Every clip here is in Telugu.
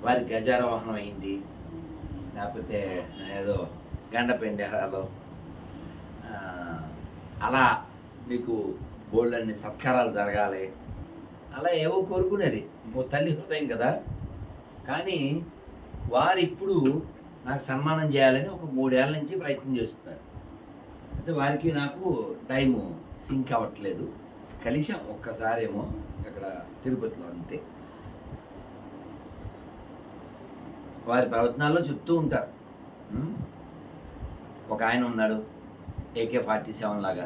వారి గజారోహణం అయింది, లేకపోతే ఏదో గండ పెండేరాలో అలా మీకు బోళ్ళన్ని సత్కారాలు జరగాలి, అలా ఏవో కోరుకునేది. ఓ తల్లి హృదయం కదా. కానీ వారు ఇప్పుడు నాకు సన్మానం చేయాలని ఒక 3 ఏళ్ళ నుంచి ప్రయత్నం చేస్తున్నారు. అయితే వారికి నాకు టైము సింక్ అవ్వట్లేదు. కలిసాం ఒక్కసారేమో అక్కడ తిరుపతిలో, అంతే. వారి ప్రవచనాల్లో చెప్తూ ఉంటారు. ఒక ఆయన ఉన్నాడు AK-47 లాగా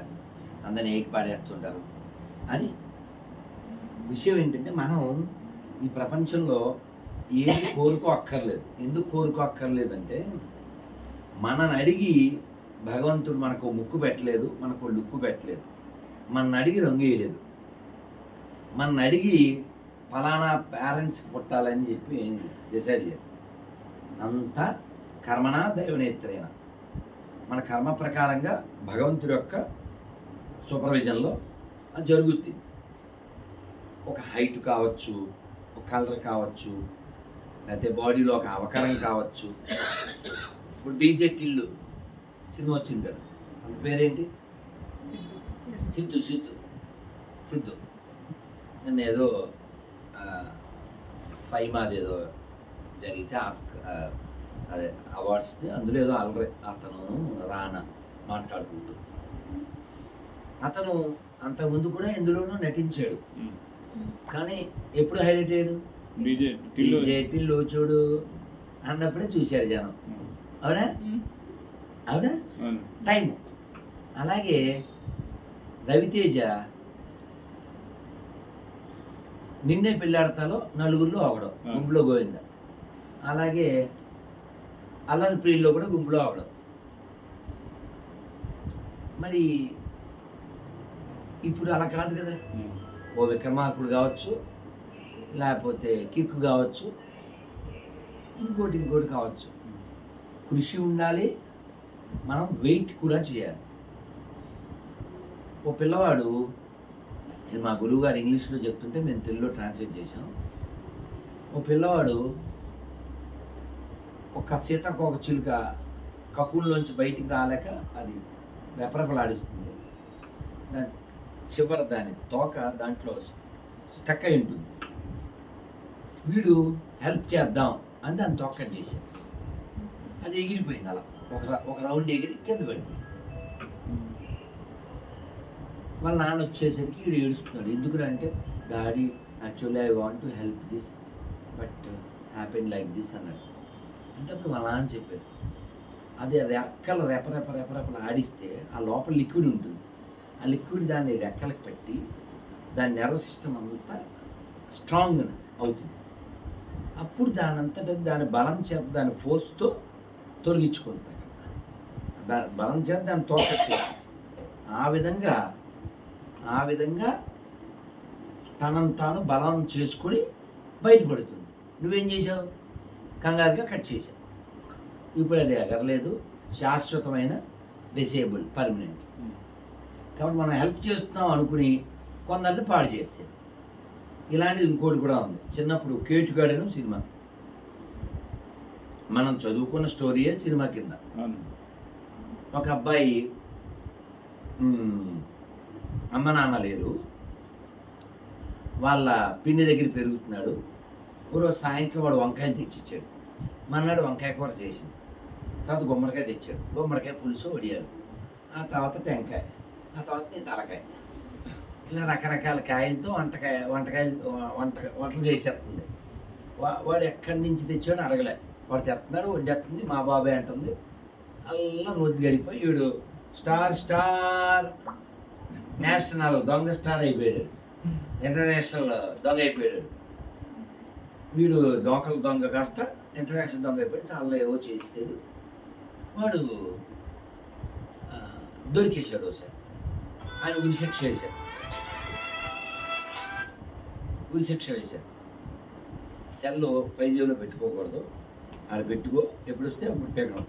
అందరిని ఏకి పాడేస్తుంటారు అని. విషయం ఏంటంటే మనం ఈ ప్రపంచంలో ఏది కోరుకో అక్కర్లేదు. ఎందుకు కోరుకో అక్కర్లేదంటే మనని అడిగి భగవంతుడు మనకు ముక్కు పెట్టలేదు, మనకు లుక్కు పెట్టలేదు. మన అడిగి రంగేయలేదు. మన అడిగి ఫలానా పేరెంట్స్ పుట్టాలని చెప్పి డిసైడ్ చేయాలి. అంతా కర్మనా దైవనేత్రైన మన కర్మ ప్రకారంగా భగవంతుడి యొక్క సూపర్విజన్లో అది జరుగుద్ది. ఒక హైట్ కావచ్చు, ఒక కలర్ కావచ్చు, లేకపోతే బాడీలో ఒక అవకరం కావచ్చు. ఇప్పుడు డీజే టిల్లు సినిమా వచ్చింది కదా, అంత పేరేంటి? సిద్ధు సిద్ధు సిద్ధు నేను ఏదో సైమాదేదో జరిగితే అదే అవార్డ్స్ని, అందులో ఏదో అలరే అతను రానా మాట్లాడుకుంటూ. అతను అంతకుముందు కూడా ఎందులోనూ నటించాడు, కానీ ఎప్పుడు హైలైట్ అయ్యాడు? డీజే టిల్లు చూడు అన్నప్పుడే చూశారు జనం. అవునా అవునా? టైము. అలాగే రవితేజ నిన్నే పెళ్ళాడతాలో నలుగురిలో అవడం, గుంపులో గోవింద. అలాగే అల్లరి ప్రియుల్లో కూడా గుంపులో అవడం. మరి ఇప్పుడు అలా కాదు కదా. ఓ విక్రమార్కుడు కావచ్చు, లేకపోతే కిక్కు కావచ్చు, ఇంకోటి కావచ్చు. కృషి ఉండాలి, మనం వెయిట్ కూడా చేయాలి. ఓ పిల్లవాడు, నేను మా గురువు గారు ఇంగ్లీష్లో చెప్తుంటే మేము తెలుగులో ట్రాన్స్లేట్ చేశాం. ఓ పిల్లవాడు ఒక సీతాకోక చిలుక కక్కుల్లోంచి బయటికి రాలేక అది రెపరెపలాడిస్తుంది. దాని చివరి దాని తోక దాంట్లో స్టక్ అయి ఉంటుంది. వీడు హెల్ప్ చేద్దాం అని దాన్ని తోక కట్ చేశాడు. అది ఎగిరిపోయింది. అలా ఒక రౌండ్ ఎగిరి కింద పడింది. వాళ్ళ నాన్న వచ్చేసరికి వీడు ఏడుస్తున్నాడు. ఎందుకంటే daddy actually I want to help this but happen like this అన్నాడు. అంటే అప్పుడు వాళ్ళ నాన్న చెప్పారు, అది రెక్కలు రెపరెపలు ఆడిస్తే ఆ లోపల లిక్విడ్ ఉంటుంది. ఆ లిక్విడ్ దాన్ని రెక్కలకు పెట్టి దాని నర్వ్ సిస్టమ్ అంతా స్ట్రాంగ్ అవుతుంది. అప్పుడు దాని బలం చేత, దాని ఫోర్స్తో తొలగించుకుంటుంది. దాని బలం చేత దాన్ని తోకట్లేదు. ఆ విధంగా తనను తాను బలం చేసుకొని బయటపడుతుంది. నువ్వేం చేసావు? కంగారుగా కట్ చేశావు. ఇప్పుడు అది ఎగరలేదు, శాశ్వతమైన డిసేబుల్, పర్మనెంట్. కాబట్టి మనం హెల్ప్ చేస్తున్నాం అనుకుని కొందరిని పాడు చేస్తే. ఇలాంటిది ఇంకోటి కూడా ఉంది. చిన్నప్పుడు కేటుగాడను సినిమా, మనం చదువుకున్న స్టోరీయే సినిమా కింద. ఒక అబ్బాయి అమ్మ నాన్న లేరు, వాళ్ళ పిన్ని దగ్గర పెరుగుతున్నాడు. రోజు సాయంత్రం వాడు వంకాయలు తెచ్చిచ్చాడు. మన్నాడు వంకాయ కూర చేసింది. తర్వాత గుమ్మడికాయ తెచ్చాడు. గుమ్మడికాయ పులుసు వడియాలు, ఆ తర్వాత టెంకాయ, ఆ తర్వాత నేను తలకాయ. ఇలా రకరకాల కాయలతో వంటలు చేసేస్తుంది. వాడు ఎక్కడి నుంచి తెచ్చాడో అడగలే. వాడు తెస్తున్నాడు, వండేస్తుంది, మా బాబాయ్ అంటుంది. అలా రోజు గడిపోయి వీడు స్టార్ నేషనల్ దొంగ స్టార్ అయిపోయాడు, ఇంటర్నేషనల్ దొంగ అయిపోయాడు. వీడు లోకల్ దొంగ కాస్త ఇంటర్నేషనల్ దొంగ అయిపోయాడు. చాలా ఏవో చేసేసాడు. వాడు దొరికేశాడు. ఒకసారి ఆయన ఉరిశిక్ష వేశారు. సెల్లో పై జేబులో పెట్టుకోకూడదు, ఆడ పెట్టుకో, ఎప్పుడు వస్తే అప్పుడు పెగడం.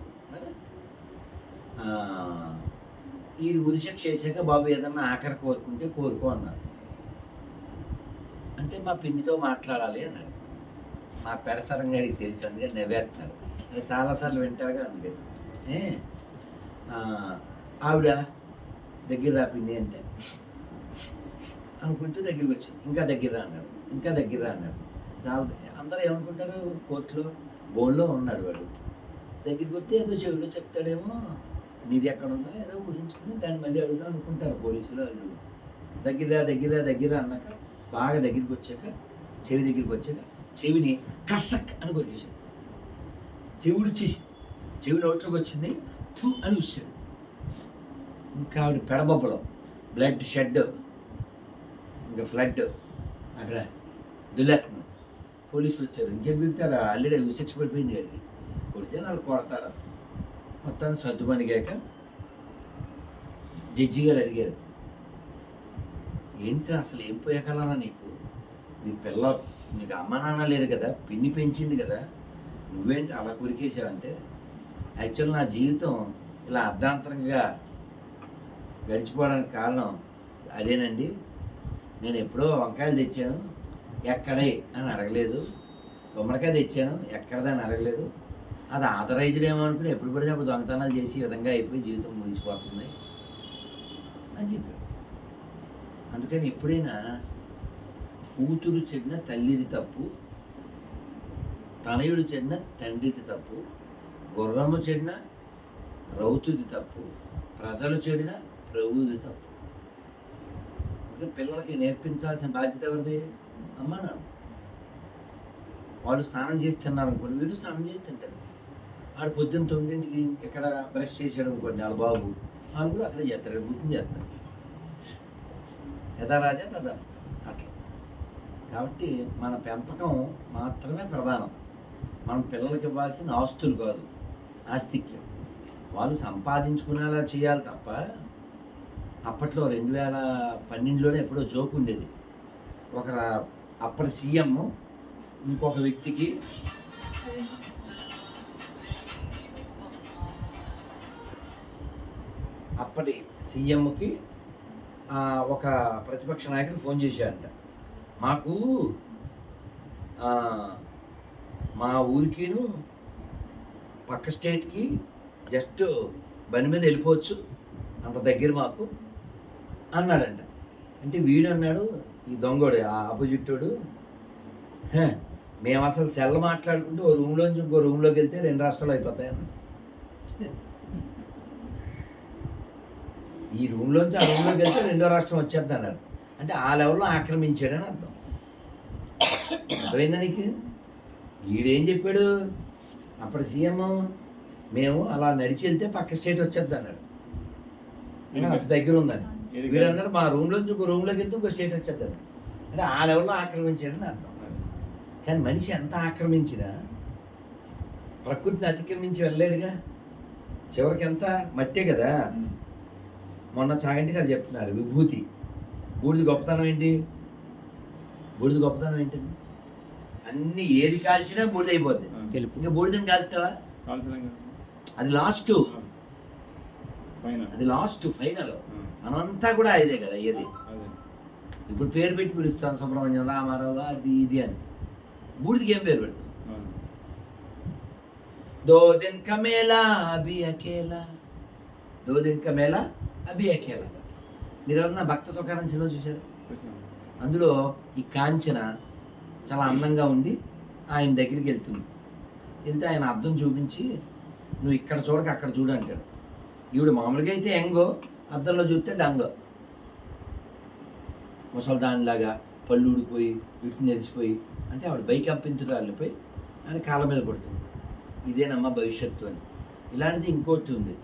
ఈ ఉరిశిక్ష వేసాక బాబు ఏదన్నా ఆఖరి కోరుకుంటే కోరుకో అన్నారు. అంటే మా పిన్నితో మాట్లాడాలి అన్నాడు. మా పెడసరంగాడికి తెలుసు, అందుకని నవ్వేస్తున్నాడు. అది చాలాసార్లు వింటాడుగా, అందుకని ఏ, ఆ, ఆవిడ దగ్గర రా పిన్ని అంటే అనుకుంటూ దగ్గరికి వచ్చింది. ఇంకా దగ్గర రా అన్నాడు, ఇంకా దగ్గర రా అన్నాడు. చాలా అందరూ ఏమనుకుంటారు, కోర్టులో బోన్లో ఉన్నాడు వాడు. దగ్గరికి వస్తే ఏదో చెవిలో చెప్తాడేమో, నీది ఎక్కడ ఉందో ఏదో ఊహించుకుని దాన్ని మళ్ళీ అడుగుదాం అనుకుంటారు పోలీసులు వాళ్ళు. దగ్గర అన్నాక బాగా దగ్గరికి వచ్చాక, చెవి దగ్గరికి వచ్చాక చెవిని కసక్ అని కొరికేశాడు. చెవి నోట్లోకి వచ్చింది, ఫు అని వచ్చాడు. ఇంకా ఆవిడ పెడబొబ్బలో బ్లడ్ షెడ్, ఇంకా ఫ్లడ్ అక్కడ దులేస్తుంది. పోలీసులు వచ్చారు. ఇంకేం పిలుతారు, ఆల్రెడీ శిక్ష పడిపోయింది గారికి. కొడితే వాళ్ళు కొడతారు. మొత్తాన్ని సర్దుమణిగాక జడ్జి గారు అడిగారు, ఏంటి అసలు ఏం పోయాకలనా నీకు, నీ పిల్ల, నీకు అమ్మ నాన్న లేరు కదా, పిన్ని పెంచింది కదా, నువ్వేంటి అలా కొరికేసావంటే, యాక్చువల్ నా జీవితం ఇలా అర్ధాంతరంగా గడిచిపోవడానికి కారణం అదేనండి. నేను ఎప్పుడో వంకాయలు తెచ్చాను, ఎక్కడే అని అడగలేదు. గుమ్మడికాయ తెచ్చాను, ఎక్కడదని అడగలేదు. అది ఆథరైజ్డ్ ఏమో అనుకుని ఎప్పుడు పడితే అప్పుడు దొంగతనాలు చేసి ఈ విధంగా అయిపోయి జీవితం ముగిసిపోతుంది అని చెప్పాడు. అందుకని ఎప్పుడైనా కూతురు చెడిన తల్లిది తప్పు, తనయుడు చెడిన తండ్రిది తప్పు, గుర్రము చెడిన రౌతుది తప్పు, ప్రజలు చెడిన ప్రభువుది తప్పు. అందుకే పిల్లలకి నేర్పించాల్సిన బాధ్యత ఎవరిది? అమ్మా నాన్న. వాళ్ళు స్నానం చేసి తిన్నారు అనుకోండి, వీడు స్నానం చేసి తింటారు. ఆడు పొద్దున్న 9ంటికి ఎక్కడ బ్రష్ చేసాడు అనుకోండి వాళ్ళ బాబు, వాళ్ళు కూడా అక్కడే చేస్తారు, గుర్తుని చేస్తారు. యథారాజా తదా అట్లా. కాబట్టి మన పెంపకం మాత్రమే ప్రధానం. మనం పిల్లలకి ఇవ్వాల్సిన ఆస్తులు కాదు, ఆస్తిక్యం. వాళ్ళు సంపాదించుకునేలా చేయాలి తప్ప. అప్పట్లో 2012లోనే ఎప్పుడో జోక్ ఉండేది. ఒక అప్పటి సీఎం ఇంకొక వ్యక్తికి అప్పటి సీఎంకి ఒక ప్రతిపక్ష నాయకుడు ఫోన్ చేశాడంట, మాకు మా ఊరికిను పక్క స్టేట్కి జస్ట్ బండి మీద వెళ్ళిపోవచ్చు, అంత దగ్గర మాకు అన్నాడంట. అంటే వీడు అన్నాడు, ఈ దొంగోడు ఆపోజిట్టోడు, మేము అసలు సెల్ మాట్లాడుకుంటూ ఓ రూమ్లోంచి ఇంకో రూమ్లోకి వెళ్తే 2 రాష్ట్రాలు అయిపోతాయి అన్నాడు. ఈ రూమ్లోంచి ఆ రూమ్లోకి వెళ్తే 2వ రాష్ట్రం వచ్చేద్ది అన్నాడు. అంటే ఆ లెవెల్లో ఆక్రమించాడని అర్థం. అర్థమైందా నీకు? ఈడేం చెప్పాడు అప్పటి సీఎం, మేము అలా నడిచి వెళ్తే పక్క స్టేట్ వచ్చేద్ది అన్నాడు, అంత దగ్గర ఉందని. వీడు అన్నాడు మా రూమ్లోంచి ఇంకో రూమ్లోకి వెళ్తే ఇంకో స్టేట్ వచ్చేద్ది అన్నాడు. అంటే ఆ లెవెల్లో ఆక్రమించాడని అర్థం. కానీ మనిషి ఎంత ఆక్రమించినా ప్రకృతిని అతిక్రమించి వెళ్ళలేడుగా. చివరికి ఎంత మట్టే కదా. మొన్న చాగంటికి అది చెప్తున్నారు, విభూతి. బూడిద గొప్పతనం ఏంటి? బూడిద గొప్పతనం ఏంటండి? అన్ని ఏది కాల్చినా బూడిద అయిపోద్ది. ఇంకా బూడిదని కాల్తావా? అది లాస్ట్, అది లాస్ట్ ఫైనల్. అనంతా కూడా ఇదే కదా ఏది. ఇప్పుడు పేరు పెట్టి పిలుస్తాను, సుబ్రహ్మణ్యం, రామారావు, అది ఇది అని. బూడిదకి ఏం పేరు పెడతాం? 2 दिन का मेला अभी अकेला, 2 दिन का मेला అభి అకేలా. మీరు ఎవరన్నా భక్త తుకారాం సినిమా చూశారు? అందులో ఈ కాంచన చాలా అందంగా ఉండి ఆయన దగ్గరికి వెళ్తుంది. వెళ్తే ఆయన అద్దం చూపించి, నువ్వు ఇక్కడ చూడక అక్కడ చూడు అంటాడు. ఈవిడ మామూలుగా అయితే ఎంగో, అద్దంలో చూస్తే డంగో, ముసల్దానిలాగా పళ్ళు ఊడిపోయి ఇటు నెరిసిపోయి. అంటే ఆవిడ బైక్ అప్పించుదారిపోయి ఆయన కాళ్ళ మీద పడుతుంది. ఇదేనమ్మా భవిష్యత్తు అని. ఇలాంటిది ఇంకోటి ఉంది.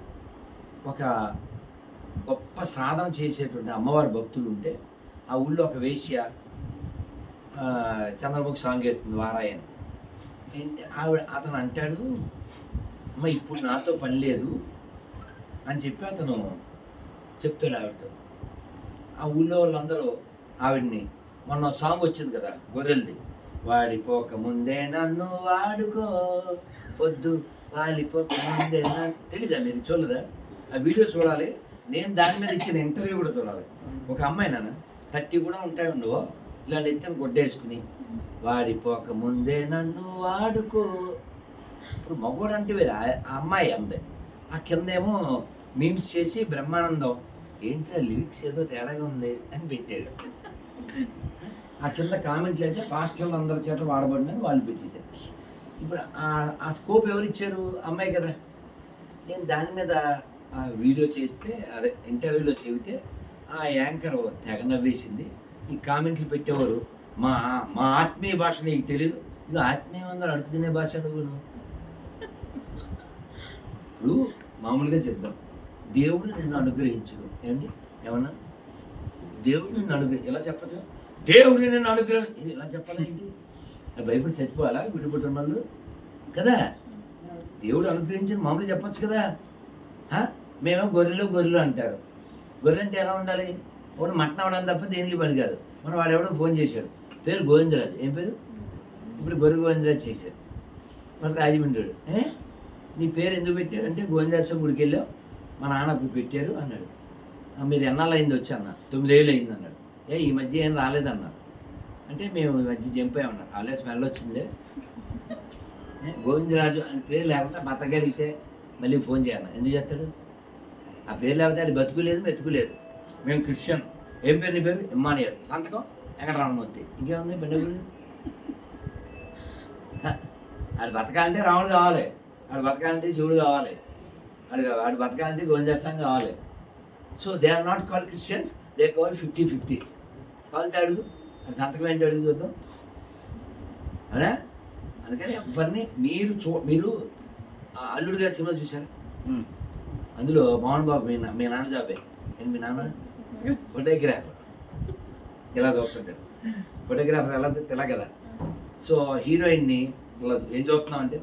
ఒక గొప్ప సాధన చేసేటువంటి అమ్మవారి భక్తులు ఉంటే ఆ ఊళ్ళో ఒక వేశ్య చంద్రముఖి సాంగ్ వేస్తుంది, వారాయని. ఏంటి అతను అంటాడు, అమ్మ ఇప్పుడు నాతో పని లేదు అని చెప్పి అతను చెప్తాడు ఆవిడతో. ఆ ఊళ్ళో వాళ్ళందరూ ఆవిడ్ని, మొన్న సాంగ్ వచ్చింది కదా గొర్రెలది, వాడిపోక ముందే నన్ను వాడుకో, పొద్దు వాలిపోక ముందే తెలీదా? మీరు చూడలేదా? ఆ వీడియో చూడాలి. నేను దాని మీద ఇచ్చిన ఇంటర్వ్యూ కూడా చూడాలి. ఒక అమ్మాయి నాన్న 30 కూడా ఉంటాయి ఉండవు, ఇలా నెత్తిన గుడ్డేసుకుని వాడిపోక ముందే నన్ను వాడుకో. ఇప్పుడు మగోడు అంటే వేరే, ఆ అమ్మాయి అందే. ఆ కిందేమో మీమ్స్ చేసి బ్రహ్మానందం ఏంటి లిరిక్స్ ఏదో తేడాగా ఉంది అని పెట్టాడు. ఆ కింద కామెంట్లు అయితే పాస్టర్లు అందరి చేత వాడబడినని వాళ్ళు పెట్టేశారు. ఇప్పుడు ఆ స్కోప్ ఎవరు ఇచ్చారు? అమ్మాయి కదా. నేను దాని మీద ఆ వీడియో చేస్తే, అదే ఇంటర్వ్యూలో చెబితే ఆ యాంకర్ తెగ నవ్వేసింది. ఈ కామెంట్లు పెట్టేవారు మా మా ఆత్మీయ భాష నీకు తెలియదు. ఇది ఆత్మీయం అందరూ అడుగుతునే భాష నువ్వును. ఇప్పుడు మామూలుగా చెప్దాం, దేవుడు నిన్ను అనుగ్రహించును. ఏమండి ఏమన్నా దేవుడు నిన్ను ఎలా చెప్పచ్చు? దేవుడు నిన్ను అనుగ్రహం ఎలా చెప్పాలేంటి? భయపడి చచ్చిపోవాలా విడిపడుతున్న వాళ్ళు కదా? దేవుడు అనుగ్రహించిన మామూలు చెప్పచ్చు కదా. మేమేమో గొర్రెలు అంటారు. గొర్రె అంటే ఎలా ఉండాలి? వాడు మటన్ అవడానికి తప్ప దేనికి పని కాదు. మనం వాడెవడో ఫోన్ చేశాడు, పేరు గోవిందరాజు. ఏం పేరు? ఇప్పుడు గొర్రె గోవిందరాజు చేశారు. మన రాజమండ్రి. నీ పేరు ఎందుకు పెట్టారంటే గోవిందరాజు గుడికి వెళ్ళావు, మా నాన్న అప్పుడు పెట్టారు అన్నాడు. మీరు ఎన్నాళ్ళు అయింది వచ్చి అన్న? 9 ఏళ్ళు అయింది అన్నాడు. ఈ మధ్య ఏం రాలేదన్నారు. అంటే మేము ఈ మధ్య చంపామన్నారు. అలాగే స్మెల్ వచ్చిందే. గోవిందరాజు అని పేరు లేకుండా బతకగలిగితే మళ్ళీ ఫోన్ చేయాలి. ఎందుకు చేస్తాడు? ఆ పేరు లేకపోతే అది బతుకులేదు మెతుకులేదు. మేము క్రిస్టియన్. ఏం పేరు నీ పేరు? ఇమ్మానియల్. సంతకం వెంకటరామమూర్తి. ఇంకేముంది బండగుడు? ఆడు బతకాలంటే రాముడు కావాలి, ఆడు బతకాలంటే శివుడు కావాలి, ఆడు బతకాలంటే గోవిందరాజు కావాలి. So they are not call Christians, they call 50-50s. కావాలంటే అడుగు, అది సంతకం ఏంటి అడుగు చూద్దాం. అవునా? అందుకని ఎవరిని మీరు అల్లుడు గారి సినిమా చూశారు? అందులో మోహన్ బాబు మీ నాన్న జాబే. మీ నాన్న ఫోటోగ్రాఫర్. ఇలా చూస్తుంటాడు. ఫోటోగ్రాఫర్ ఎలా కదా. సో హీరోయిన్ని ఇలా ఏం చూస్తున్నావు అంటే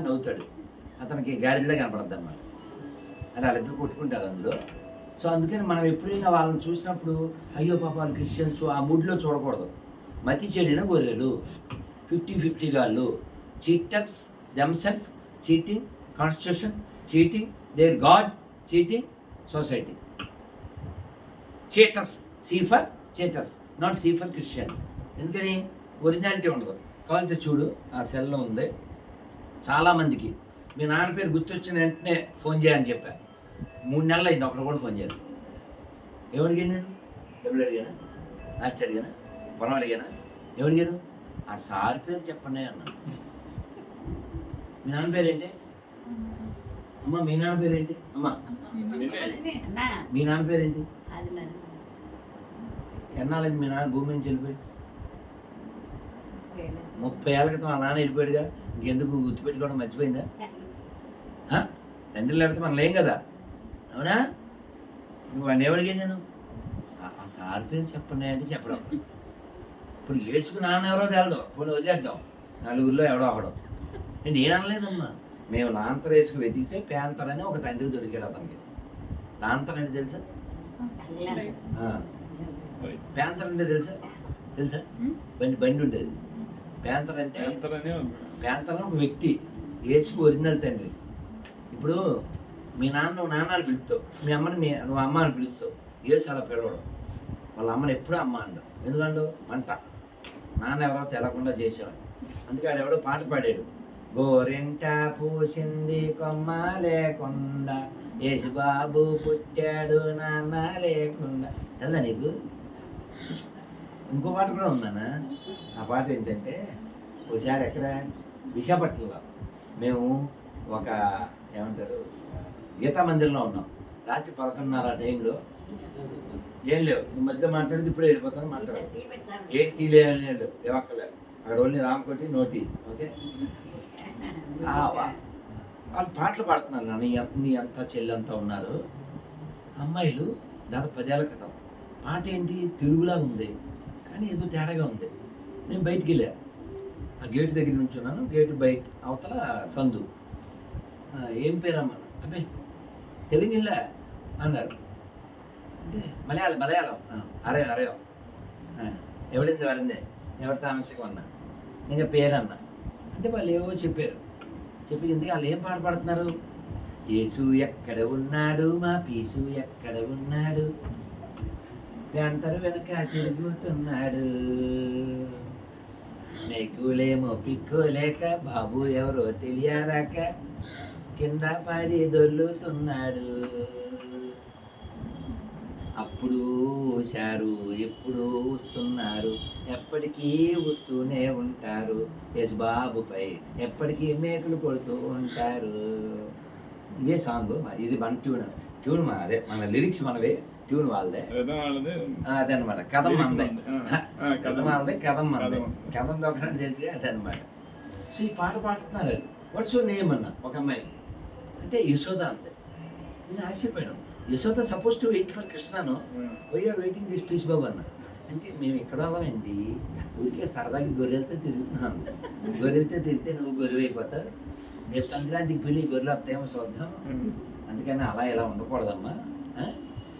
నవ్వుతాడు. అతనికి గాడిలో కనపడద్దు అన్నమాట. అని వాళ్ళిద్దరు కొట్టుకుంటారు అందులో. సో అందుకని మనం ఎప్పుడైనా వాళ్ళని చూసినప్పుడు అయ్యో పాప వాళ్ళు క్రిస్టియన్స్ ఆ మూడ్లో చూడకూడదు. మతి చెడిన గొర్రెలు, 50-50 గాళ్ళు, cheaters themselves, cheating constitution, cheating their god, cheating society. Cheaters, see for cheaters, not see for Christians. ఎందుకని? ఒరిజినాలిటీ ఉండదు. కావాలంటే చూడు, ఆ సెల్లో ఉంది. చాలామందికి మీ నాన్న పేరు గుర్తొచ్చిన వెంటనే ఫోన్ చేయని చెప్పా. 3 నెలలు అయింది, ఒకటి కూడా ఫోన్ చేయాలి. ఏమడిగాను నేను? డబ్బులు అడిగానా? ఆస్తి అడిగానా? పొలం అడిగానా? ఏమడిగాను? ఆ సార్ పేరు చెప్పండి అన్నాను. మీ నాన్న పేరేంటి? అమ్మ మీ నాన్న పేరేంటి? అమ్మ మీ నాన్న పేరేంటి? ఎన్నాళ్ళది మీ నాన్న భూమి నుంచి వెళ్ళిపోయి? 30 ఏళ్ళ క్రితం మా నాన్న వెళ్ళిపోయాడుగా. ఇంకెందుకు గుర్తుపెట్టుకోవడం మర్చిపోయిందా? తండ్రి లేకపోతే మనం లేం కదా. అవునా? నువ్వు వాడిని ఎవడిగా నేను ఆ సార్ పేరు చెప్పండి అంటే చెప్పడం. ఇప్పుడు ఏడ్చుకు నాన్న ఎవరో తెలదు, ఇప్పుడు వదిలేద్దాం. నలుగురిలో ఎవడో ఒకడం. నేను అనలేదమ్మా. మేము లాంతర్ వేసుకు వెతికితే ప్యాంతర్ అని ఒక తండ్రి దొరికాడు అతనికి. లాంతర్ అంటే తెలుసా? ప్యాంతర్ అంటే తెలుసా? బండి ఉండేది. ప్యాంతర్ అంటే ప్యాంతర్ ఒక వ్యక్తి, ఏసుకు ఒరిజినల్ తండ్రి. ఇప్పుడు మీ నాన్న నువ్వు నాన్నని పిలుస్తావు, మీ అమ్మని నువ్వు అమ్మ అని పిలుస్తావు. ఏసు అలా పిలవడం. వాళ్ళ అమ్మని ఎప్పుడూ అమ్మ అంటావు. ఎందుకంటూ మంట. నాన్న ఎవరో తెలకుండా చేసేవాడు. అందుకే ఆడు ఎవడో పాట పాడాడు. గోరింట పూసింది కొమ్మ లేకుండా, యేసుబాబు పుట్టాడు నాన్న లేకుండా. తెల్దా నీకు? ఇంకో పాట కూడా ఉందన్నా. ఆ పాట ఏంటంటే, ఒకసారి ఎక్కడ విశాఖపట్నంలో మేము ఒక ఏమంటారు గీతా మందిరంలో ఉన్నాం. రాత్రి 11:30 టైంలో. ఏం లేవు, నువ్వు మధ్య మాట్లాడితే ఇప్పుడే వెళ్ళిపోతాను మాట్లాడు. ఏ టీ లేదు, ఏమక్కర్లేదు. అక్కడ ఓన్లీ రామకోటి నోటి. ఓకే, వాళ్ళు పాటలు పాడుతున్నారు. నీ అంతా చెల్లంతా ఉన్నారు అమ్మాయిలు. దాదాపు 10 ఏళ్ళ క్రితం. పాట ఏంటి తెలుగులాగా ఉంది, కానీ ఏదో తేడాగా ఉంది. నేను బయటికి వెళ్ళా, ఆ గేటు దగ్గర నుంచి ఉన్నాను. గేటు బయట అవతల సందు. ఏం పేరమ్మా? అబ్బాయి తెలుగు వెళ్ళా అన్నారు. అంటే మలయాళం అరయో ఎవడింది వరిందే ఎవరి తామసికం అన్నా. ఇంకా పేరన్నా అంటే వాళ్ళు ఏవో చెప్పారు. చెప్పి ఇందుకు వాళ్ళు ఏం పాట పాడుతున్నారు? యేసు ఎక్కడ ఉన్నాడు, మా పీసు ఎక్కడ ఉన్నాడు. ప్యాంతరు వెనక తిరుగుతున్నాడు. నెగ్గులేమో పిక్కులేక బాబు ఎవరో తెలియరాక కింద పడి దొర్లుతున్నాడు. అప్పుడు ఊశారు, ఎప్పుడు వస్తున్నారు, ఎప్పటికీ వస్తూనే ఉంటారు. యేసుబాబుపై ఎప్పటికీ మేకులు కొడుతూ ఉంటారు. ఇదే సాంగ్. ఇది మన ట్యూన్ అదే మన లిరిక్స్ మనవి, ట్యూన్ వాళ్ళదే. అదే అనమాట. కథం మనదే, కథం వాళ్ళదే, కథం మనదే. కథం దొక్కడానికి తెలిసి అదే అనమాట. సో ఈ పాట పాడుతున్నారు. వాట్స్ యువర్ నేమ్ అన్న ఒక అమ్మాయి అంటే యశోద అంతే. నేను ఆశ్చర్యపోయాను. Yashoda suppose to wait for కృష్ణను, why are waiting this piece బాబు అన్న. అంటే మేము ఎక్కడ వాళ్ళమేంటి, ఊరికే సరదాకి గొర్రెలతో తిరుగుతున్నాను. గొర్రెలతో తిరిగితే నువ్వు గొర్రె అయిపోతావు. రేపు సంక్రాంతికి పిల్లి గొర్రెలు వస్తాయేమో చూద్దాం. అందుకని అలా ఇలా ఉండకూడదమ్మా.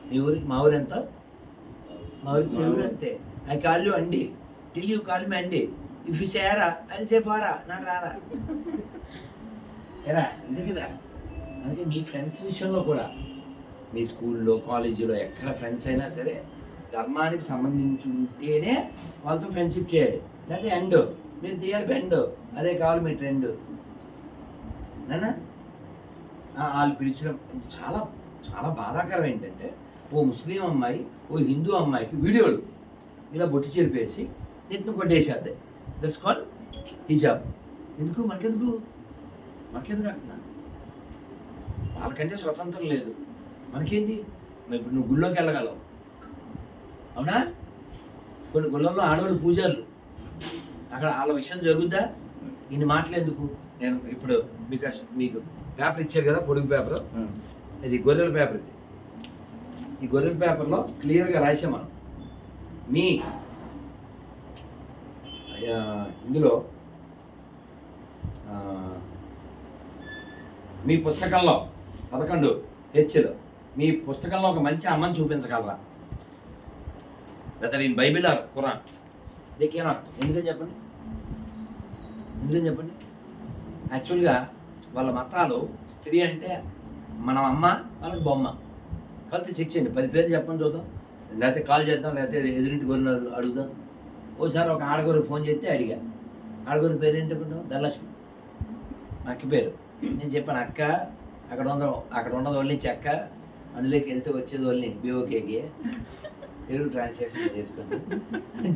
మీ ఊరికి మా ఊరు ఎంత, మా ఊరు అంతే. ఐ కాల్ యూ అండి, టిల్ యూ కాల్ మీ అండి. ఇఫ్ యూ సేరా అది చెప్పారా నాకు రారా ఎరా అంతే కదా. అందుకే మీ ఫ్రెండ్స్ విషయంలో కూడా మీ స్కూల్లో కాలేజీలో ఎక్కడ ఫ్రెండ్స్ అయినా సరే ధర్మానికి సంబంధించి ఉంటేనే వాళ్ళతో ఫ్రెండ్షిప్ చేయాలి. లేకపోతే ఎండ్ మీరు తీయాలి బెండ్, అదే కావాలి మీ ట్రెండ్ నానా. వాళ్ళు పిలిచడం చాలా చాలా బాధాకరం. ఏంటంటే ఓ ముస్లిం అమ్మాయి ఓ హిందూ అమ్మాయికి వీడియోలు ఇలా బొట్టి చెరిపేసి నెత్తును కొట్టేసేద్ది. దట్స్ కాల్ హిజాబ్. ఎందుకు మనకెందుకు అంటున్నా. వాళ్ళకంటే స్వతంత్రం లేదు, మనకేంటి. ఇప్పుడు నువ్వు గుళ్ళోకి వెళ్ళగలవు, అవునా? కొన్ని గుళ్ళల్లో ఆడవాళ్ళు పూజారులు, అక్కడ వాళ్ళ విషయం జరుగుద్దా? ఇన్ని మాటలు ఎందుకు? నేను ఇప్పుడు మీకు పేపర్ ఇచ్చారు కదా, పొడుగు పేపర్. ఇది గొర్రెల పేపర్. ఇది ఈ గొర్రెల పేపర్లో క్లియర్గా రాసాం మనం. మీ ఇందులో మీ పుస్తకంలో 11 హెచ్లో మీ పుస్తకంలో ఒక మంచి అమ్మని చూపించగలరా? Whether in Bible or Quran, they cannot. ఎందుకని చెప్పండి? యాక్చువల్గా వాళ్ళ మతాలు స్త్రీ అంటే మనం అమ్మ, వాళ్ళకి బొమ్మ. కలిసి చెక్ చేయండి. 10 పేర్లు చెప్పండి చూద్దాం. లేకపోతే కాల్ చేద్దాం, లేకపోతే ఎదురింటి గొర్రెలు అడుగుదాం. ఓసారి ఒక ఆడగొర్రె ఫోన్ చేస్తే అడిగా, ఆడగొర్రె పేరు ఏంటనుకుంటాం? ధనలక్ష్మి. అక్క పేరు నేను చెప్పాను. అక్క అక్కడ ఉన్నది వాళ్ళని చెక్క, అందులోకి వెళ్తే వచ్చేది వాళ్ళని బీఓకేకి తెలుగు ట్రాన్స్లేషన్ చేసుకోండి అని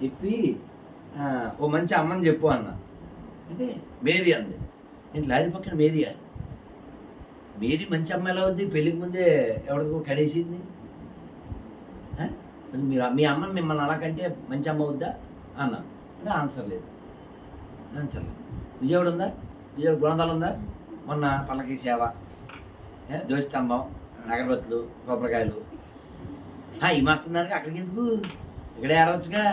చెప్పి ఓ మంచి అమ్మని చెప్పు అన్న. అంటే మేరీ అంది. నేను లారీ పక్కన మేరీ మంచి అమ్మ ఎలా అవుద్ది? పెళ్ళికి ముందే ఎవరికో కడేసింది. మీ అమ్మ మిమ్మల్ని అలాకంటే మంచి అమ్మ అవుద్దా అన్న. అంటే ఆన్సర్ లేదు. విజయవాడ ఉందా? విజయవాడ గుణదాలు ఉందా? మొన్న పల్లకి సేవ, దోస్తంభం, అగరబత్తులు, కొబ్బరికాయలు. ఈ మాత్రం దానికి అక్కడికి ఎందుకు? ఇక్కడే ఆడవచ్చుగా.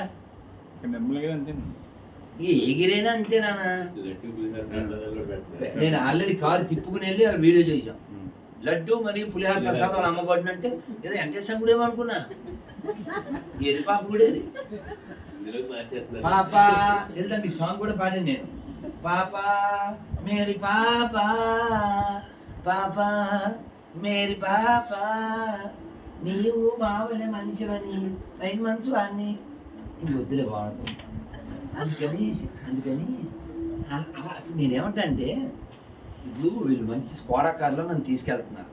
ఏ గిరైనా అంతేనా? నేను ఆల్రెడీ కారు తిప్పుకుని వెళ్ళి వీడియో చేసాం. లడ్డు మరియు పులిహార ప్రసాదం అమ్మబడినంటే ఏదో వెంకటేశ్వర గుడి ఏమో అనుకున్నా. ఏది పాప గుడి అది? పాప వెళ్తా. మీకు సాంగ్ కూడా పాడాను నేను. పాపా మేరీ పాపా, పాపా మేరీ పాపా, నీవు మావలే మనిషివని 9 months వాడిని ఇంక వద్దులే బాగుంటుంది. అందుకని అలా నేనేమంటా అంటే, ఇప్పుడు వీళ్ళు మంచి స్కోడా కార్లో నన్ను తీసుకెళ్తున్నారు.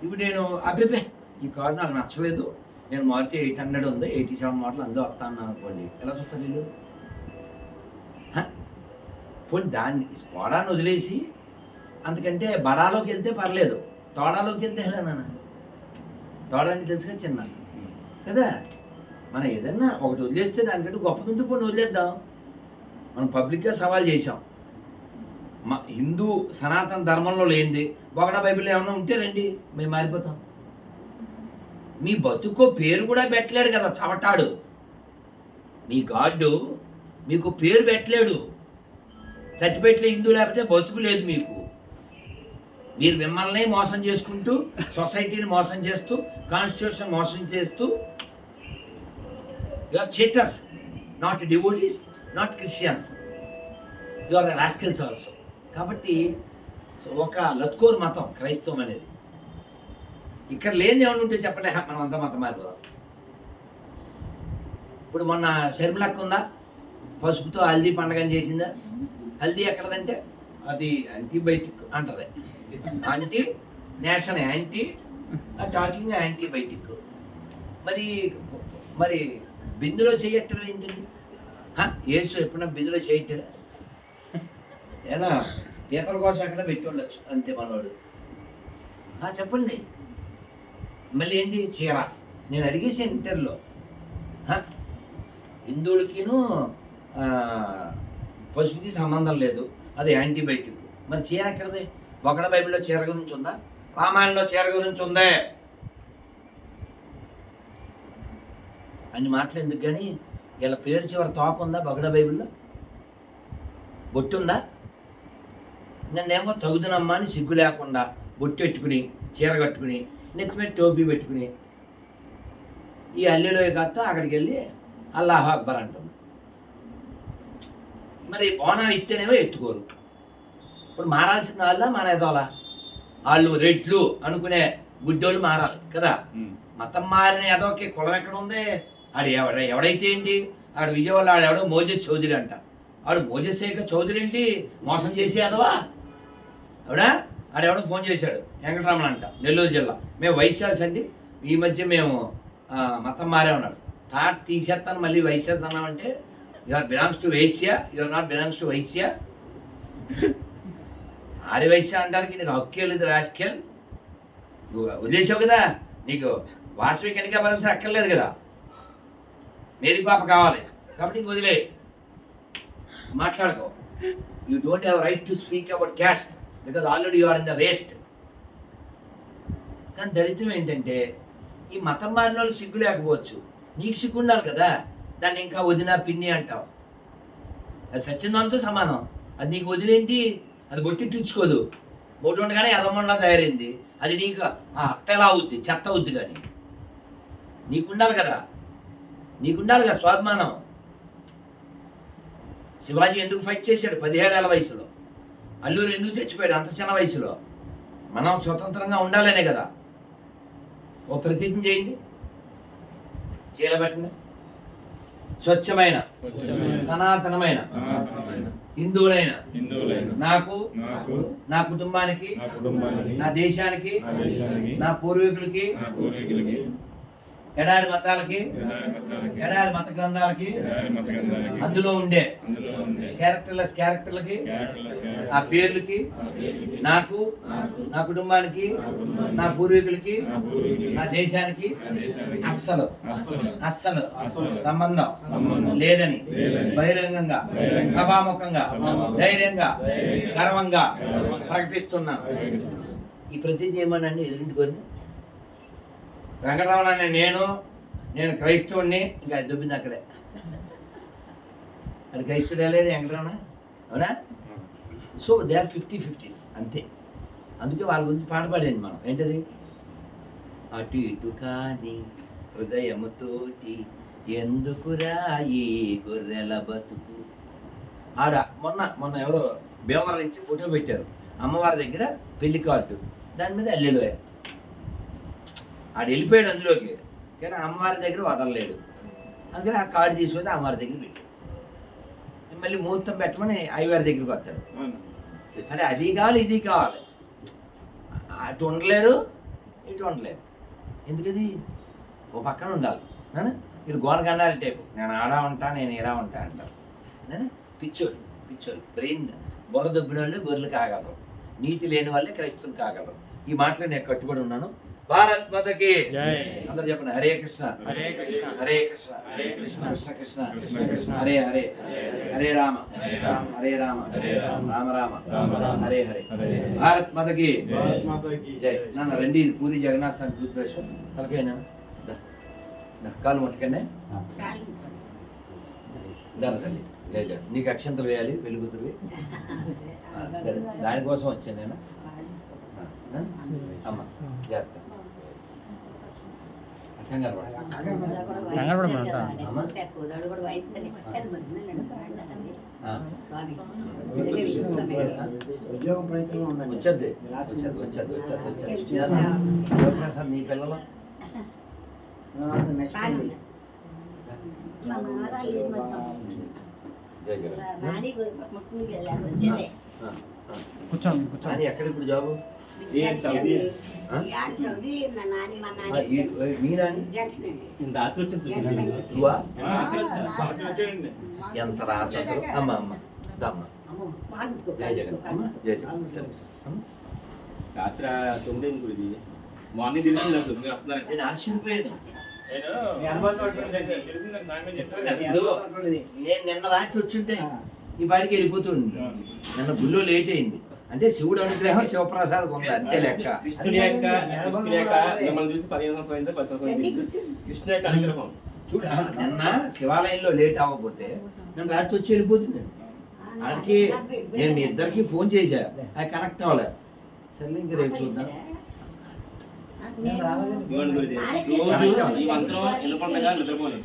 ఇప్పుడు నేను అబ్బే ఈ కారు నాకు నచ్చలేదు, నేను మారుతి 800 ఉంది, 87 మోడల్ అందులో వస్తాను అనుకోండి, ఎలా చూస్తారు వీళ్ళు? పోనీ దాన్ని స్కోడాన్ని వదిలేసి అందుకంటే బడాలోకి వెళ్తే పర్లేదు, తోడాలోకి వెళ్తే ఎలా నాన్న? తోడా అంటే తెలుసుగా, చిన్న కదా. మనం ఏదన్నా ఒకటి వదిలేస్తే దానికంటే గొప్పదుంటే పోనీ వదిలేద్దాం. మనం పబ్లిక్గా సవాల్ చేసాం. మా హిందూ సనాతన ధర్మంలో లేనిది బొగడా బైబిల్ ఏమన్నా ఉంటే రండి, మేము మారిపోతాం. మీ బతుకో పేరు కూడా పెట్టలేడు కదా చవటాడు. మీ గాడ్డు మీకు పేరు పెట్టలేడు. సర్టిఫికెట్లో హిందూ లేకపోతే బతుకు లేదు మీకు. మీరు మిమ్మల్ని మోసం చేసుకుంటూ, సొసైటీని మోసం చేస్తూ, కాన్స్టిట్యూషన్ మోసం చేస్తూ, you are cheaters, not devotees, not Christians, you are rascals also. కాబట్టి ఒక లత్కోర్ మతం క్రైస్తవం అనేది. ఇక్కడ లేని ఏమైనా ఉంటే చెప్పండి, మనం అంతా మతం మారిపోదాం. ఇప్పుడు మొన్న షర్మిలక్క ఉందా, పసుపుతో హల్దీ పండగని చేసిందా? హల్దీ ఎక్కడదంటే అది యాంటీబయాటిక్ అంటది, anti nation, anti talking antibiotic. మరి మరి బిందులో చేయట్టడం ఏంటండి? యేసు ఎప్పుడన్నా బిందులో చేయట్టాడా? ఏనా పీతల కోసం ఎక్కడ పెట్టి ఉండొచ్చు అంతే మనోడు. చెప్పండి. మళ్ళీ ఏంటి చీర? నేను అడిగేసాను ఇంటర్లో, హిందువులకిను పసుపుకి సంబంధం లేదు, అది యాంటీబయాటిక్. మరి చీర ఎక్కడది? ఒకడ బైబిల్లో చీర గురించి ఉందా? రామాయణంలో చీర గురించి ఉందే? అన్ని మాటలు ఎందుకు కానీ, వీళ్ళ పేరు చివరి తోక ఉందా బగడ బైబిల్లో? బొట్టు ఉందా? నన్నేమో తగుదునమ్మా అని సిగ్గు లేకుండా బొట్టు పెట్టుకుని చీర కట్టుకుని నెత్తి మీద టోపీ పెట్టుకుని ఈ అల్లిలో కాస్త అక్కడికి వెళ్ళి అల్లాహ్ అక్బర్ అంటుంది. మరి బోనం ఇస్తేనేమో ఎత్తుకోరు. ఇప్పుడు మారాల్సిన వాళ్ళ మానేదోలా? వాళ్ళు రెడ్లు అనుకునే గుడ్డోళ్ళు మారాలి కదా. మతం మారిన ఏదోకి కులం ఎక్కడ ఉంది? ఆడు ఎవడైతే ఏంటి, ఆడు విజయవాడ ఆడు ఎవడో మోజెస్ చౌదరి అంట. ఆడు మోజెస్ చౌదరి ఏంటి, మోసం చేసి అదవా అవునా? ఆడెవడో ఫోన్ చేశాడు, వెంకటరమణ అంట, నెల్లూరు జిల్లా. మేము వైశ్యాస్ అండి, ఈ మధ్య మేము మతం మారే ఉన్నాడు. టాట్ తీసేస్తాను మళ్ళీ వైశ్యాస్ అన్నామంటే, you are belongs to Vaishya, you are not belongs to Vaishya. ఆరి వైశ్య అంటానికి నీకు హక్కే లేదు, రాజకీయాలు నువ్వు వదిలేసావు కదా. నీకు వాసవి కనుక పరిస్థితి అక్కర్లేదు కదా, మేరీ పాప కావాలి కాబట్టి నీకు వదిలే మాట్లాడుకో. You don't have right to speak about caste because already you are in the waste. కానీ దరిద్రం ఏంటంటే, ఈ మతం మారిన వాళ్ళు సిగ్గు లేకపోవచ్చు, నీకు సిగ్గు ఉండాలి కదా. దాన్ని ఇంకా వదిన పిన్ని అంటావు, అది సత్యందంతో సమానం. అది నీకు వదిలేంటి, అది బొట్టిట్టించుకోదు. బొట్టు ఉండగానే ఎదమండలా తయారైంది, అది నీకు అత్త ఎలా అవుద్ది, చెత్త అవుద్ది. కానీ నీకుండాలి కదా, నీకుండాలి కదా స్వాభిమానం. శివాజీ ఎందుకు ఫైట్ చేశాడు 17 ఏళ్ల వయసులో? అల్లూరు ఎందుకు చచ్చిపోయాడు అంత చిన్న వయసులో? మనం స్వతంత్రంగా ఉండాలనే కదా. ఓ ప్రతిజ్ఞ చేయండి, చేయబెట్టండి. స్వచ్ఛమైన సనాతనమైన హిందువులైన నాకు, నా కుటుంబానికి, నా దేశానికి, నా పూర్వీకులకి, ఎడారి మతాలకి, ఎడారి మత గ్రంథాలకి, అందులో ఉండే క్యారెక్టర్లకి, ఆ పేర్లకి, నాకు, నా కుటుంబానికి, నా పూర్వీకులకి, నా దేశానికి అస్సలు సంబంధం లేదని బహిరంగంగా, సభాముఖంగా, ధైర్యంగా, గర్వంగా ప్రకటిస్తున్నాను. ఈ ప్రతిజ్ఞ ఏమనండి ఎదురింటికొని, వెంకటరమణ నేను క్రైస్తవుడిని, ఇంకా దుబ్బింది అక్కడే. అది క్రైస్తవుడు లేడు వెంకటరమణ, అవునా? సో దే ఆర్ 50-50s అంతే. అందుకే వాళ్ళ గురించి పాట పాడేది మనం. ఏంటది? అటు ఇటు కాని హృదయముతోటి ఎందుకురా ఈ గొర్రెల బతుకు. ఆడ మొన్న ఎవరో భీమవరం నుంచి ఫోటో పెట్టారు, అమ్మవారి దగ్గర పెళ్లి కార్డు, దాని మీద అల్లెలోయ. ఆడు వెళ్ళిపోయాడు అందులోకి, కానీ అమ్మవారి దగ్గర వదలలేడు. అందుకని ఆ కార్డు తీసుకొని అమ్మవారి దగ్గర పెట్టాడు. మళ్ళీ ముహూర్తం పెట్టమని అయ్యవారి దగ్గరికి వస్తాడు. అంటే అది కావాలి, ఇది కావాలి, అటు ఉండలేరు, ఇటు ఉండలేరు. ఎందుకది? ఓ పక్కన ఉండాలి. ఇటు గోనగండాలి టైపు, నేను ఆడా ఉంటా, నేను ఈడా ఉంటా అంటారు. పిచ్చోళ్ళు బ్రెయిన్ బుర్ర దొబ్బిన వాళ్ళు గొర్రెలు కాగలరు, నీతి లేని వాళ్ళే క్రైస్తవులు కాగలరు. ఈ మాటలు నేను కట్టుబడి ఉన్నాను. భారత్ మాతకి అందరు చెప్పండి. హరే కృష్ణ హరే కృష్ణ హరే కృష్ణ హరే కృష్ణ కృష్ణ కృష్ణ కృష్ణ కృష్ణ హరే హరే హరే రామ హరే రామ రామ రామ హరే హరే. భారత్ మాతకి జై. నాన్న రండి, పూరి జగన్నాథ్ స్వామి టూత్ బ్రష్ తలకైనా కాలు ముట్టుకండి. తల్లి జై జై. నీకు అక్షంతలు వేయాలి, వెలుగుతువి. దానికోసం వచ్చాను నేను. అమ్మ జాగ్రత్త. కంగారు పడ. ఉద్యోగం ప్రయత్నంలో ఉందండి. వచ్చేద్ది శివప్రసాద్ నీ పిల్లలు నెక్స్ట్ కూర్చోండి ఎక్కడ ఇప్పుడు జాబు మీ నాని నువ్వా ఎంత రాత్రి అసలు అమ్మ దమ్మ జయ జగన్ అమ్మ జయ జగన్ రాత్రి 9 గురించి మార్నింగ్ తెలిసింది అసలు మీరు వస్తున్నారంటే నేను ఆశ్చర్యపోయాను తెలిసింది. నేను నిన్న రాత్రి వచ్చుంటే ఈ బాడికి వెళ్ళిపోతుంది నిన్న గుళ్ళో లేట్ అయింది అంటే శివుడు అనుగ్రహం శివప్రసాద్ ఉంది అంతే లెక్క కృష్ణుని యొక్క మిమ్మల్ని చూసి 15 సంవత్సరాలు అయింది 10 సంవత్సరాలు అయింది కృష్ణ యొక్క అనుగ్రహం చూడ నిన్న శివాలయంలో లేట్ అవ్వకపోతే నేను రాత్రి వచ్చి వెళ్ళిపోతుంది వాడికి నేను మీ ఇద్దరికి ఫోన్ చేశా అది కనెక్ట్ అవ్వలే సరే ఇంక రేపు చూద్దాం ఇవ్వండి గురించి రోజు ఈ మంత్రం ఎన్నుకొండగా నిద్రపోలేదు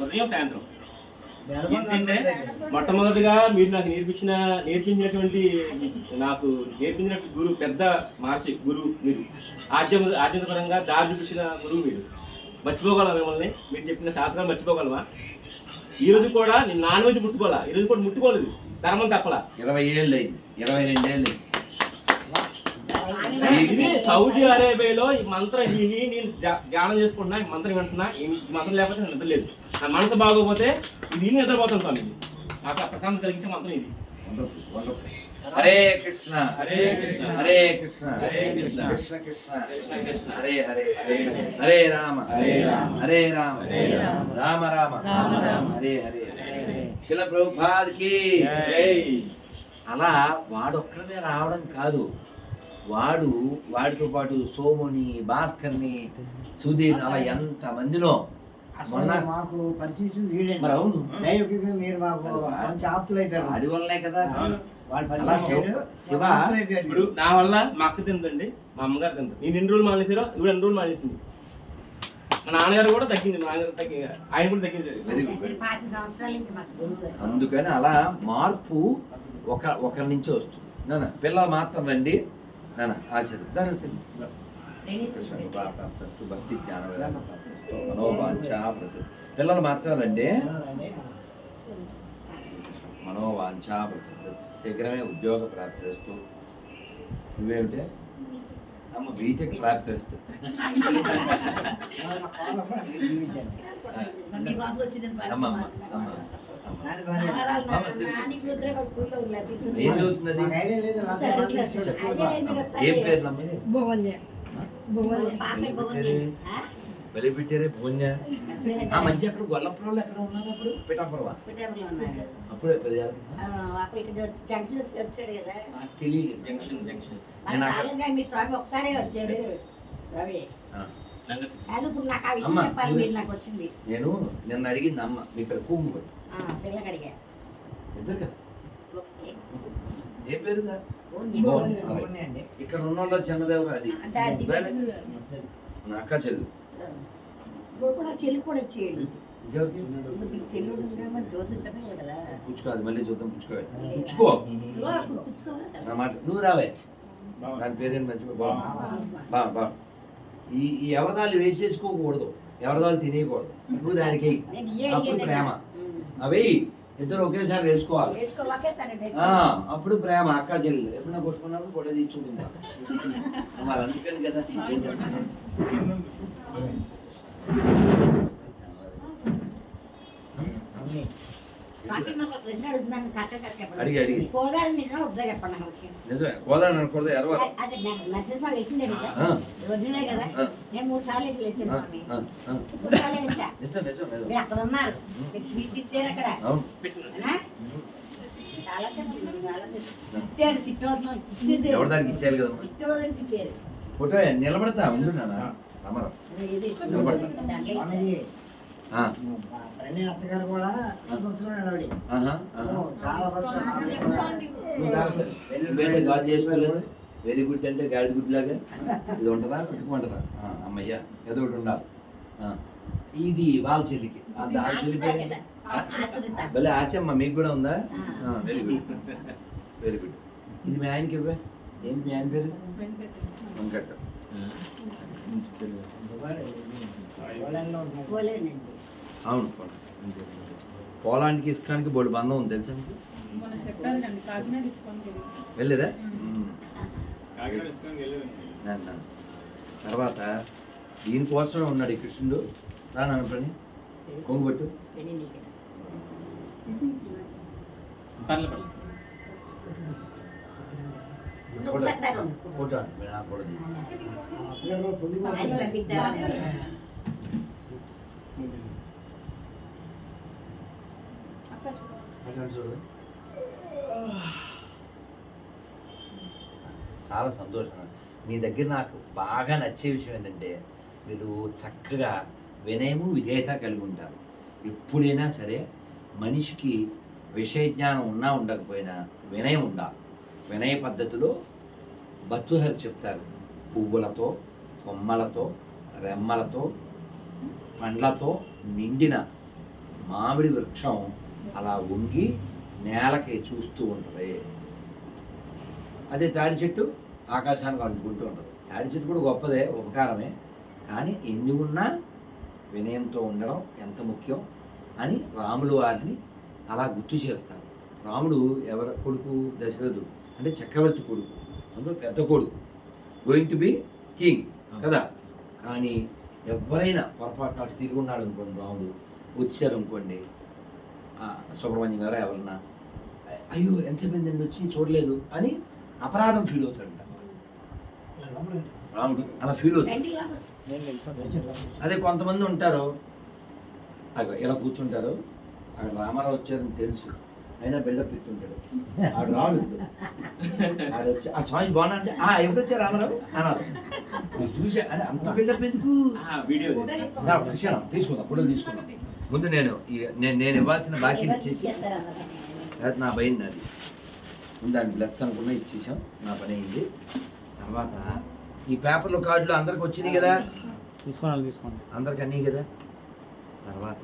ఉదయం సాయంత్రం ఏంటంటే మొట్టమొదటిగా మీరు నాకు నేర్పించినటువంటి గురువు పెద్ద మహర్షి గురువు మీరు ఆధ్యాత్మికపరంగా దారి చూపించిన గురువు మీరు మర్చిపోగలమా మిమ్మల్ని మీరు చెప్పిన శాస్త్రాలు మర్చిపోగలమా ఈ రోజు కూడా నేను నాన్ వెజ్ ముట్టుకోవాలా ఈ రోజు కూడా ముట్టుకోలేదు ధర్మం తప్పలా 20 ఏళ్ళు అయింది 22 ఏళ్ళు ఇది సౌదీ అరేబియాలో ఈ మంత్రం నేను ధ్యానం చేసుకుంటున్నా ఈ మంత్రం వింటున్నా ఈ మంత్రం లేకపోతే నేను నిద్రలేదు నా మనసు బాగోపోతే ఇది నిద్రపోతాను స్వామి నాకు ప్రశాంతం కలిగించే మంత్రం ఇది హరే కృష్ణ హరే కృష్ణ హరే కృష్ణ హరే కృష్ణ కృష్ణ కృష్ణ కృష్ణ కృష్ణ హరే హరే హరే రామ హరే రామ హరే రామ హరే రామ రామ రామ రామ రామ హరే హరే శిల ప్రభుపాద్కి జై. అలా వాడొక్కడమే రావడం కాదు వాడితో పాటు సోముని భాస్కర్ని సుధీర్ అలా ఎంత మందినో అసలు మాకు పరిచయం వీడండి. మరి అవును దైవికంగా మీరు మాకు మంచి ఆప్తులు అయిపోయారు. వాడి వల్లనే కదా వాళ్ళు అలా పరిచయం శివ ఇప్పుడు నా వల్ల మా అక్క తిందండి మా అమ్మగారు తింటారు నేను 2 రోజులు మానేసారో ఇప్పుడు 2 రోజులు మానేసింది మా నాన్నగారు కూడా తగ్గింది మా నాన్నగారు తగ్గి ఆయన కూడా తగ్గించారు వెరీ గుడ్ అందుకని అలా మార్పు ఒకరి నుంచే వస్తుంది నాన్న పిల్లలు మాత్రం రండి నాన్న ఆశీర్వాదం భక్తి జ్ఞానం మనోవాంఛా ప్రసిద్ధి పిల్లలు మాత్రం రండి మనోవాంఛా ప్రసిద్ధి శీఘ్రమే ఉద్యోగ ప్రాప్తిస్తూ నువ్వేమిటే అమ్మ బీటెక్ ప్రాప్తిస్తూ అమ్మ అమ్మ అమ్మ ఏం చదువుతున్నది ఏం పేరు బలి పెట్టారే భోజన ఆ మధ్య అక్కడ గొల్లపురంలో ఎక్కడ ఉన్నారు అప్పుడు పిఠాపురం అప్పుడే తెలియదు జంక్షన్ ఒకసారి వచ్చారు అమ్మ నేను నిన్న అడిగింది అమ్మ మీ పేరు కూము పిల్లకడిగా ఇద్దరు కదా ఏ పేరుగా ఇక్కడ ఉన్న వాళ్ళు చిన్నదేవ అది నా అక్క చెల్లు కూడా చెల్లి కూడా వచ్చేయండి చెల్లుడు కదా పుచ్చుకో అది మళ్ళీ చూద్దాం పుచ్చుకో నా మాట నువ్వు రావే దాని పేరేంటి మంచి బా ఈ ఎవరిదాళ్ళు వేసేసుకోకూడదు ఎవరిదాళ్ళు తినేయకూడదు నువ్వు దానికి అప్పుడు ప్రేమ అవి ఇద్దరు ఒకేసారి వేసుకోవాలి అప్పుడు ప్రేమ అక్క చెల్లి ఎప్పుడైనా కొట్టుకున్నప్పుడు కూడా తీసి చూపించాలి మరి అందుకని కదా అడిగి నిజమే కోదాడు అనకూడదు ఎరవాలి అక్కడ ఉన్నారు స్వీట్ ఇచ్చారు అక్కడ ఎవరి దానికి ఇచ్చేయాలి కదా ఫోటో నిలబడతా ఉండు నాన్న రమరం అత్తగారు కూడా గాజు చేసుకోలేదు వెరీ గుడ్ అంటే గాడిద గుడ్ లాగా ఇది ఉంటుందా పెట్టుకుంటుందా అమ్మయ్యా ఏదో ఒకటి ఉండాలి ఇది వాళ్ళ చెల్లికి వాళ్ళ చెల్లి పేరు భలే ఆచమ్మ మీకు కూడా ఉందా? Very good very good. ఇది మీ ఆయనకి ఇవ్వే. ఏంటి మీ ఆయన పేరు? వెంకట. అవును, పోలాండ్కి ఇస్కాన్కి బోడు బంధం ఉంది తెలుసా మీకు? వెళ్ళేదా? తర్వాత దీనికోసమే ఉన్నాడు ఈ కృష్ణుడు. రాను పని కొంగుబట్టు. ఫోటో నాకు కూడా చూడు. చాలా సంతోషం. మీ దగ్గర నాకు బాగా నచ్చే విషయం ఏంటంటే మీరు చక్కగా వినయము విధేయత కలిగి ఉంటారు. ఎప్పుడైనా సరే మనిషికి విషయ జ్ఞానం ఉన్నా ఉండకపోయినా వినయం ఉండాలి. వినయ పద్ధతిలో భర్తృహరి చెప్తారు, పువ్వులతో కొమ్మలతో రెమ్మలతో పండ్లతో నిండిన మామిడి వృక్షం అలా వంగి నేలకి చూస్తూ ఉంటుంది. అదే తాడి చెట్టు ఆకాశానికి అందుకుంటూ ఉంటుంది. తాడి చెట్టు కూడా గొప్పదే, ఉపకారమే. కానీ ఎన్ని ఉన్నా వినయంతో ఉండడం ఎంత ముఖ్యం అని రాములు వారిని అలా గుర్తు చేస్తారు. రాముడు ఎవరి కొడుకు? దశరథుడు, అంటే చక్రవర్తి కొడుకు, అందులో పెద్ద కొడుకు, గోయింగ్ టు బి కింగ్ కదా. కానీ ఎవరైనా పొరపాటున అటు తిరిగి ఉన్నాడు అనుకోండి, రాముడు వచ్చారు అనుకోండి, సుబ్రహ్మణ్యం గారు ఎవరన్నా, అయ్యో ఎంతసేపు నేను వచ్చి చూడలేదు అని అపరాధం ఫీల్ అవుతాడంట రాముడు. అలా ఫీల్ అవుతాడు. అదే కొంతమంది ఉంటారు, ఇలా కూర్చుంటారు, అక్కడ రామారావు వచ్చారని తెలుసు అయినా బిల్డప్ ఇస్తుంటాడు. ఆడు రాడు. ఆడు వచ్చి ఆ స్వామి బాగున్నా అంటే ఎప్పుడు వచ్చారు రామారావు అన్నారు. చూసా అంటే అంత బిల్డప్ ఎందుకు? తీసుకుందాం, ఫోటో తీసుకుందాం. ముందు నేను ఇవ్వాల్సిన బాకీ ఇచ్చేసి నా భయం నాది. ముందు దాని బ్లెస్ అనుకున్నా ఇచ్చేసాం, నా పని అయింది. తర్వాత ఈ పేపర్లు కార్డులు అందరికి వచ్చినాయి కదా, తీసుకోండి అందరికి అన్నీ కదా. తర్వాత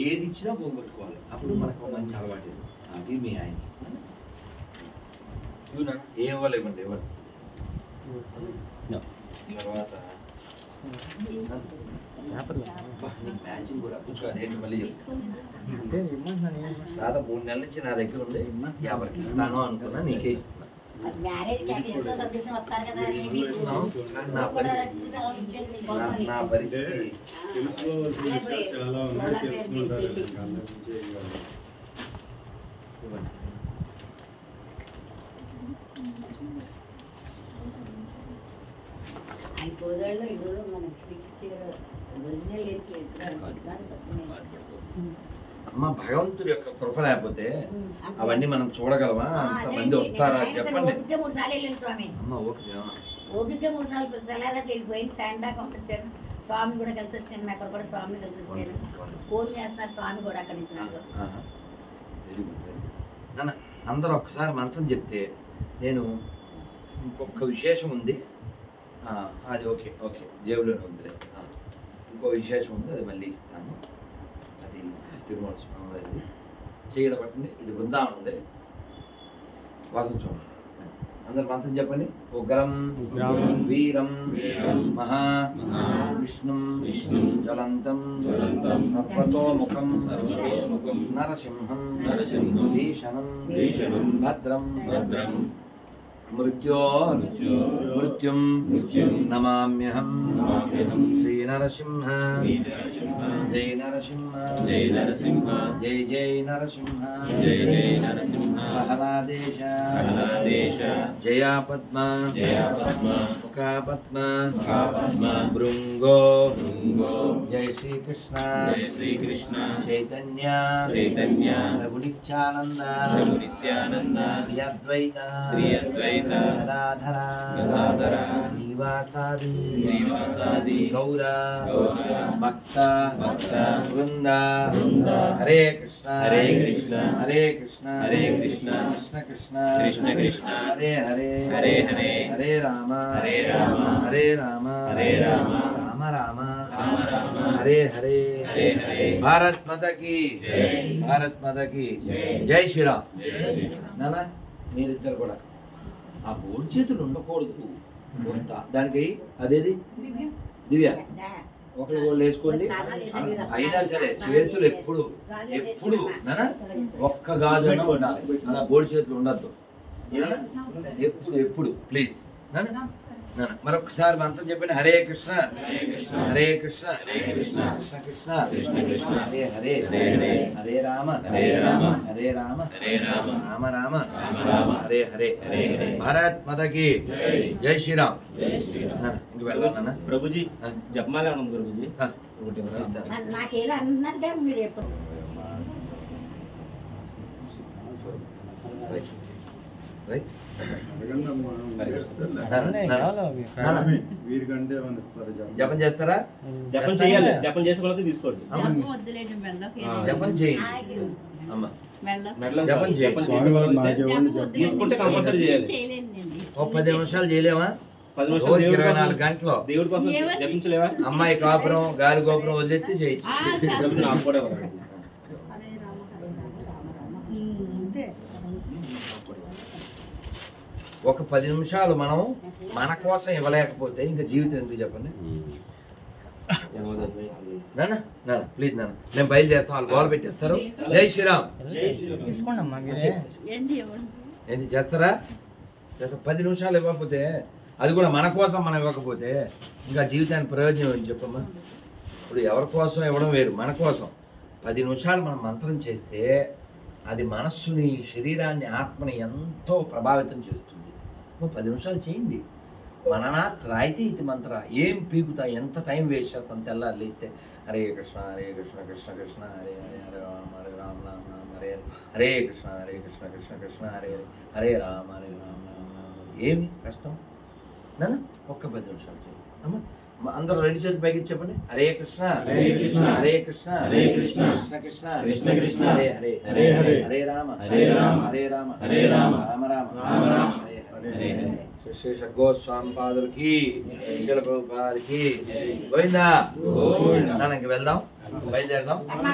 ఏది ఇచ్చినా పోగొట్టుకోవాలి, అప్పుడు మనకు మంచి అలవాటు. అది మీ ఆయన ఏం ఇవ్వాలి, ఇవ్వండి ఇవ్వండి. తర్వాత మ్యాచింగ్ కూడా కూర్చో. అదేంటి మళ్ళీ దాదాపు 3 నెలల నుంచి నా దగ్గర ఉంది. ఎవరికి ఇస్తాను అనుకున్నా నీకే ఇస్తున్నా. నా పరిస్థితి అమ్మ, భగవంతుడి యొక్క కృప లేకపోతే అవన్నీ మనం చూడగలమా? అంతమంది వస్తారా చెప్పండి. అమ్మ ఓపిక 3 సార్లు తెల్లారట్లు వెళ్ళిపోయింది, సాయం దాకా వచ్చాను. స్వామి కూడా కలిసి వచ్చాను, అక్కడ కూడా స్వామిని కలిసి వచ్చాను. ఫోన్ చేస్తున్నారు స్వామి కూడా అక్కడి నుంచి. Very good, very good. నాన్న అందరూ ఒక్కసారి మంత్రం చెప్తే నేను ఇంకొక విశేషం ఉంది, అది ఓకే ఓకే జేబులోనే ఉందిలే. ఇంకో విశేషం ఉంది, అది మళ్ళీ ఇస్తాను. అది తిరుమల స్వామి వారిది. చేయగల పట్టండి. ఇది బృందావనం ఉంది, వాసం చూడండి. అందరు మంత్రం చెప్పండి. ఉగ్రం వీరం మహా విష్ణుం జ్వలంతం సర్వతోముఖం నరసింహం భీషణం భద్రం మృత్యుం నమామ్యహం శ్రీ నరసింహ జై నరసింహ జై జై నరసింహ ప్రహ్లాదేశ జయా పద్మ ముఖా పద్మ భృంగో జై శ్రీకృష్ణ చైతన్య ప్రభు నిత్యానంద శ్రీ అద్వైత సహిత గదాధర శ్రీవాసాది గౌర భక్త భక్త వృంద వృంద హరే కృష్ణ హరే కృష్ణ హరే కృష్ణ హరే కృష్ణ కృష్ణ కృష్ణ కృష్ణ కృష్ణ హరే హరే హరే హరే హరే రామ హరే రామ హరే రామ హరే రామ రామ రామ రామ రామ హరే హరే హరే హరే భారత్ మాతా కీ జై. భారత్ మాతా కీ జై. జై శ్రీరామ్ జై శ్రీరామ్. నానా మీరిద్దరు కూడా ఆ బోర్డు చేతులు ఉండకూడదు కొంత దానికి అదేది దివ్య ఒకరు వాళ్ళు వేసుకోండి అయినా సరే చేతులు ఎప్పుడు ఎప్పుడు నానా ఒక్క గాజు అయినా ఉండాలి అలా బోర్డు చేతులు ఉండద్దు నానా? ఎప్పుడు ఎప్పుడు ప్లీజ్ నానా నానా మరొకసారి మంత్రం చెప్పండి హరే కృష్ణ హరే కృష్ణ హరే కృష్ణ హరే కృష్ణ కృష్ణ కృష్ణ కృష్ణ కృష్ణ హరే హరే హరే హరే హరే రామ హరే రామ హరే రామ హరే రామ రామ రామ రామ రామ హరే హరే హరే హరే భారత్ మాతాకి జై. జై శ్రీరామ్ జై శ్రీరామ్. నాన్న, ఇంక వెళ్దాం నాన్న ప్రభుజీ ఆ. జపమాల ఉంది ప్రభుజీ ఆ, ఒకటి ఇవ్వరా? ఇస్తాను. నాకేదో అన్నట్టే మీరు ఎప్పుడు రైట్. రైట్. వీరికంటే ఏమైనా ఇస్తారు జపం చేస్తారా జపం చేయాలి జపం చేసుకోవాలి తీసుకోండి జపం చేయండి అమ్మ మెడలో జపం చేయి. జపం స్వామివారు చేసుకోవాలి. నాకేమని చెప్పారు తీసుకుంటే కంపల్సరీ చేయాలి ఓ 10 నిమిషాలు చేయలేమా 10 నిమిషాలు రోజు దేవుడి 24 కోసం- గంటలు దేవుడి కోసం జపించలేవా అమ్మాయి కాపురం గాలి గోపురం వదిలేస్తే చేయొచ్చు డబ్బులు నాకు కూడా ఇవ్వరా? ఒక 10 నిమిషాలు మనం మన కోసం ఇవ్వలేకపోతే ఇంకా జీవితం ఎందుకు చెప్పండి నాన్న నాన్న ప్లీజ్ నాన్న నేను బయలుదేరుతాం వాళ్ళు గోల పెట్టేస్తారు జై శ్రీరామ్ జై శ్రీరామ్. ఏంటి చేస్తారా చేస్తా 10 నిమిషాలు ఇవ్వకపోతే అది కూడా మన కోసం మనం ఇవ్వకపోతే ఇంకా జీవితానికి ప్రయోజనం ఏం చెప్పమ్మా ఇప్పుడు ఎవరి కోసం ఇవ్వడం వేరు మన కోసం 10 నిమిషాలు మనం మంత్రం చేస్తే అది మనస్సుని శరీరాన్ని ఆత్మని ఎంతో ప్రభావితం చేస్తుంది 10 నిమిషాలు చేయండి మననాత్ రాయితే ఇది మంత్ర ఏం పీకుతా ఎంత టైం వేస్ట్ చేస్తాం తెల్లారు లేస్తే హరే కృష్ణ కృష్ణ కృష్ణ హరే హరే హరే రామ రామ రామ హరే హరే హరే కృష్ణ కృష్ణ కృష్ణ హరే హరే హరే రామ రామ రామ ఏమి కష్టం నాన్న ఒక్క 10 నిమిషాలు చేయండి అమ్మ అందరూ రెండు చేతులు పైకి చెప్పండి హరే కృష్ణ హరే కృష్ణ హరే కృష్ణ హరే కృష్ణ కృష్ణ కృష్ణ కృష్ణ కృష్ణ హరే హరే హరే హరే హరే రామ హరే రామ హరే రామ హరే రామ రామ రామ రామ రామ హరే హరే హరే శేష గోస్వామి పాదులకి శిల ప్రభుపాదికి గోవిందా గోవిందా. నాన్న ఇంక వెళ్దాం బయలుదేరదాం అమ్మా,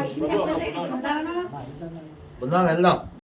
ఉందాం వెళ్దాం